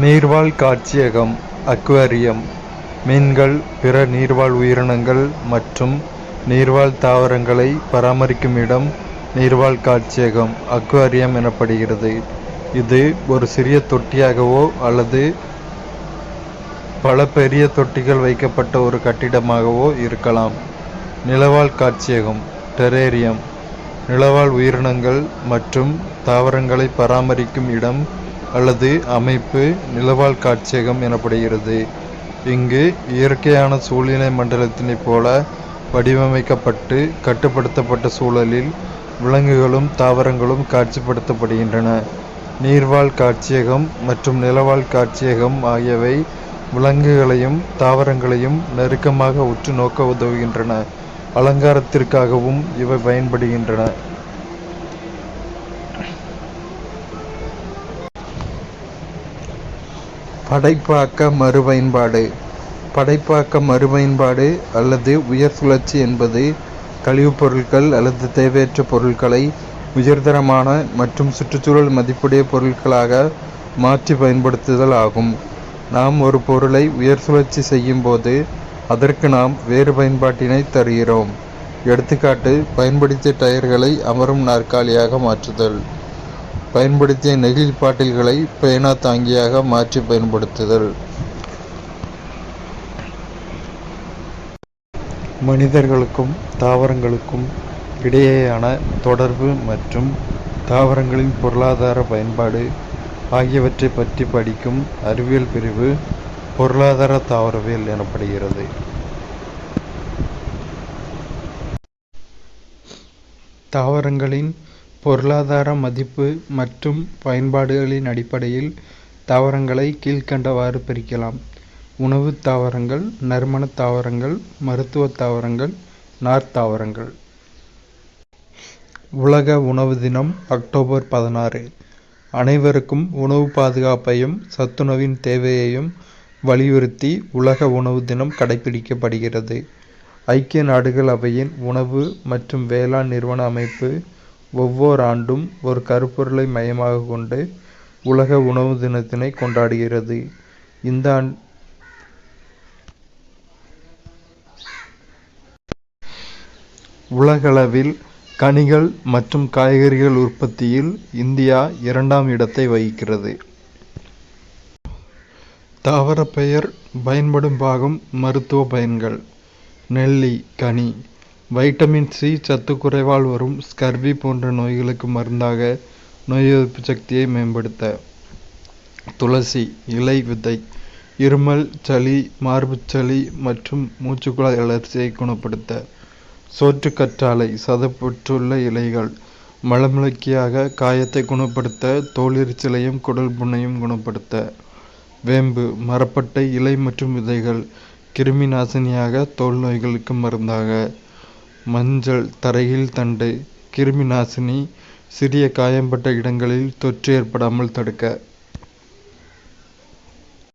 நீர்வாழ் காட்சியகம் அக்வேரியம் மீன்கள், பிற நீர்வாழ் உயிரினங்கள் மற்றும் நீர்வாழ் தாவரங்களை பராமரிக்கும் இடம் நீர்வாழ் காட்சியகம் அக்வேரியம் எனப்படுகிறது. இது ஒரு சிறிய தொட்டியாகவோ அல்லது பல பெரிய தொட்டிகள் வைக்கப்பட்ட ஒரு கட்டிடமாகவோ இருக்கலாம். நிலவாழ் காட்சியகம் டெரேரியம் நிலவாழ் உயிரினங்கள் மற்றும் தாவரங்களை பராமரிக்கும் இடம் அல்லது அமைப்பு நிலவாழ் காட்சியகம் எனப்படுகிறது. இங்கு இயற்கையான சூழ்நிலை மண்டலத்தினைப் போல வடிவமைக்கப்பட்டு கட்டுப்படுத்தப்பட்ட சூழலில் விலங்குகளும் தாவரங்களும் காட்சிப்படுத்தப்படுகின்றன. நீர்வாழ் காட்சியகம் மற்றும் நிலவாழ் காட்சியகம் ஆகியவை விலங்குகளையும் தாவரங்களையும் நெருக்கமாக உற்று நோக்க உதவுகின்றன. அலங்காரத்திற்காகவும் இவை பயன்படுகின்றன. படைப்பாக்க மறுபயன்பாடு படைப்பாக்க மறுபயன்பாடு அல்லது உயர் சுழற்சி என்பது கழிவுப் பொருட்கள் அல்லது தேவையற்ற பொருட்களை உயர்தரமான மற்றும் சுற்றுச்சூழல் மதிப்புடைய பொருட்களாக மாற்றி பயன்படுத்துதல் ஆகும். நாம் ஒரு பொருளை உயர் சுழற்சி செய்யும் போது அதற்கு நாம் வேறு பயன்பாட்டினை தருகிறோம். எடுத்துக்காட்டு, பயன்படுத்திய டயர்களை அமரும் நாற்காலியாக மாற்றுதல், பயன்படுத்திய நெகிழி பாட்டில்களை பேனா தாங்கியாக மாற்றி பயன்படுத்துதல். மனிதர்களுக்கும் தாவரங்களுக்கும் இடையேயான தொடர்பு மற்றும் தாவரங்களின் பொருளாதார பயன்பாடு ஆகியவற்றை பற்றி படிக்கும் அறிவியல் பிரிவு பொருளாதார தாவரவியல் எனப்படுகிறது. தாவரங்களின் பொருளாதார மதிப்பு மற்றும் பயன்பாடுகளின் அடிப்படையில் தாவரங்களை கீழ்க்கண்டவாறு பிரிக்கலாம். உணவு தாவரங்கள், நறுமண தாவரங்கள், மருத்துவ தாவரங்கள், நார்த்தாவரங்கள். உலக உணவு தினம் அக்டோபர் 16. அனைவருக்கும் உணவு பாதுகாப்பையும் சத்துணவின் தேவையையும் வலியுறுத்தி உலக உணவு தினம் கடைபிடிக்கப்படுகிறது. ஐக்கிய நாடுகள் அவையின் உணவு மற்றும் வேளாண் நிறுவன அமைப்பு ஒவ்வொரு ஆண்டும் ஒரு கருப்பொருளை மையமாக கொண்டு உலக உணவு தினத்தினை கொண்டாடுகிறது. இந்த உலகளவில் கனிகள் மற்றும் காய்கறிகள் உற்பத்தியில் இந்தியா 2ஆம் இடத்தை வகிக்கிறது. தாவர பெயர் பயன்படும் பாகம் மருத்துவ பயன்கள். நெல்லி கனி வைட்டமின் சி சத்து குறைவால் வரும் ஸ்கர்வி போன்ற நோய்களுக்கு மருந்தாக நோய் எதிர்ப்பு சக்தியை மேம்படுத்த. துளசி இலை விதை இருமல், சளி, மார்புச்சளி மற்றும் மூச்சுக்குழாய் அழற்சியை குணப்படுத்த. சோற்றுக்கற்றாழை சதைப்பற்றுள்ள இலைகள் மலமிளக்கியாக காயத்தை குணப்படுத்த, தோலெரிச்சலையும் குடல் புண்ணையும் குணப்படுத்த. வேம்பு மரப்பட்டை இலை மற்றும் விதைகள் கிருமி நாசினியாக, தோல் நோய்களுக்கு மருந்தாக. மஞ்சள் தரையில் தண்டு கிருமி நாசினி, சிறிய காயம்பட்ட இடங்களில் தொற்று ஏற்படாமல் தடுக்க.